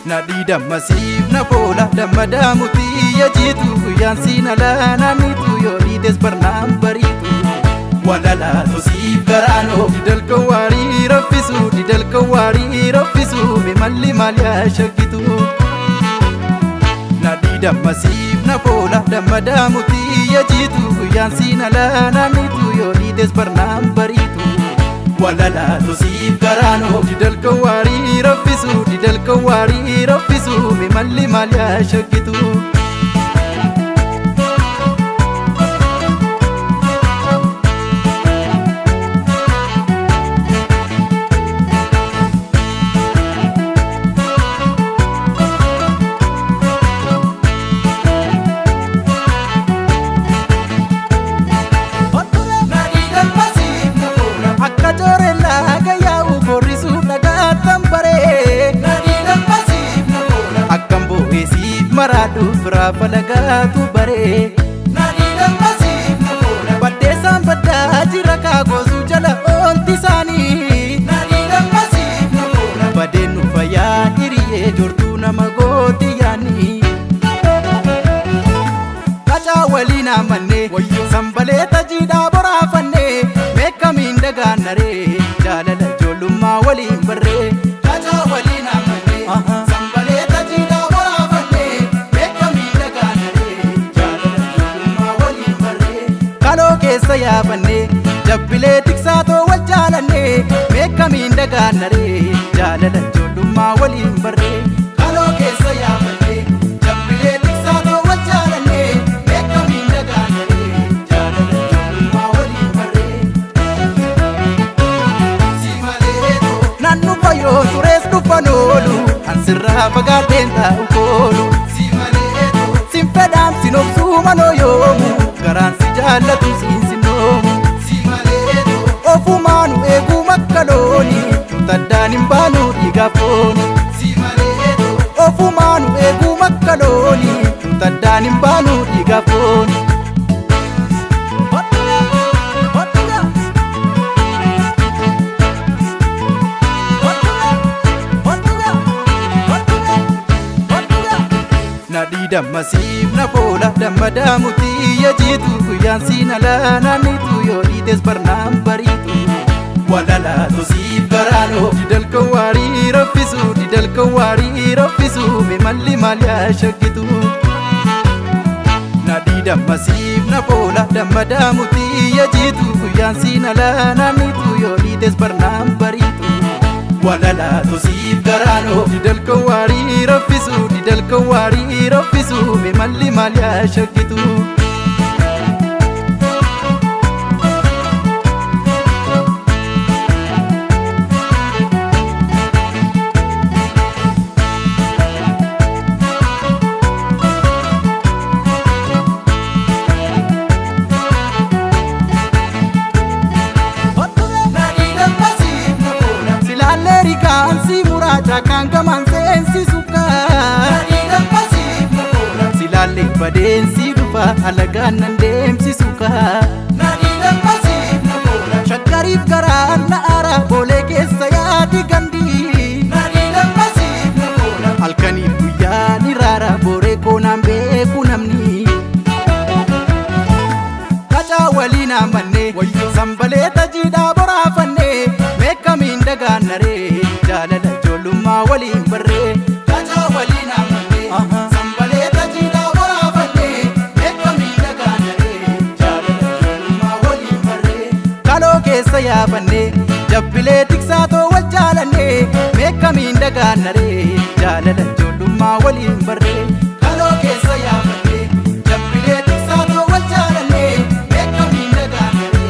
Nadida masif na pola damada muti ya jitu yang sinala nanitu yo lides bernam baritu walala tosif garano didal kawari rafisu me malli malya shakitu Nadida masif na pola damada muti ya jitu yang sinala nanitu yo lides bernam baritu walala tosif garano didal kawari rafisu me malli malya shakitu maradu berapa lagatu bare Nadida masif na pola badesan badda jiraka gozu jala ontisani Nadida masif na pola badenu faya iriye jortu nama goti yani kacha walina manne sambale tajida borafanne mekamin daga nare jalala jolumma walin barre kacha walina manne sambale tajida saya banne jabbile tiksato wal jaalanne meekamiin dagaannare jaalala ijoollummaa waliin barre kaloo keessa yaabanne jabbile tiksato wal jaalanne meekamiin dagaannare jaalala ijoollummaa waliin barre si maleeto nannu fayyoo turees dhufan oolu ansirraa fagaadheen taa'u koolu si maleeto sin fedhaan sin obsuu manoo yoomu garaan si jaallatu si maleeto ofumaanu eeguu makkalooni nutaddaan hin baanu dhiigafooni si maleeto ofumaanu eeguu makkalooni nutaddaan hin baanu dhiigafooni Nadida masif na pola damada muti ya jitu yang sinala nanitu yo lides bernam baritu walala tosif garano didal kawari rafisu me malli malya shakitu Nadida masif na pola damada muti ya jitu yang sinala nanitu yo lides bernam baritu walala tosif garano didal kawari rafisu me malli malya shakitu Kansi muraja kanga mansensi suka Nadida masif na pola silale badensi dufa alagaan nandemsi suka Nadida masif na pola shakkarif garaan na ara bole keessa yaadi gandi Nadida masif na pola halkaniif guyyaa ni raara bore koonaan beeku namni kacha waliin amanne sambalee tajiidhaa boraafanne meekamiin dagaannare jaalala ijoollummaa waliin barre kacha waliin amanne sambalee tajiidhaa boraafanne meekamiin dagaannare jaalala ijoollummaa waliin barre kaloo keessa yaabanne jabbilee tiksaatoo wal jaalanne meekamiin dagaannare jaalala ijoollummaa waliin barre kaloo keessa yaabanne jabbilee tiksaatoo wal jaalanne meekamiin dagaannare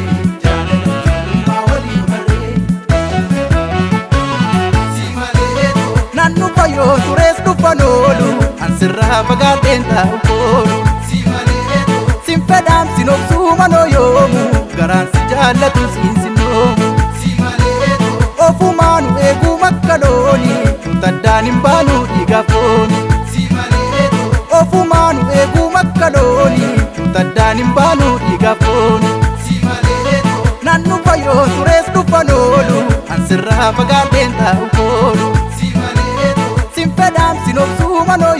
jaalala ijoollummaa waliin barre si maleeto nannu fayyoo turees dhufan oolu ansirraa fagaadheen taa'u koolu si maleeto sin fedhaan sin obsuu manoo yoomu jaallatu siinsinoomu si maleeto ofumaanu eeguu makka looni taddaan hin baanu dhiiga fooni si maleeto ofumaanu eeguu makka looni taddaan hin baanu dhiiga fooni si maleeto nannu fayyoo turees dhufan oolu ansirraa fagaadheen taa'u koolu si maleeto sin fedhaan sin obsuu manoo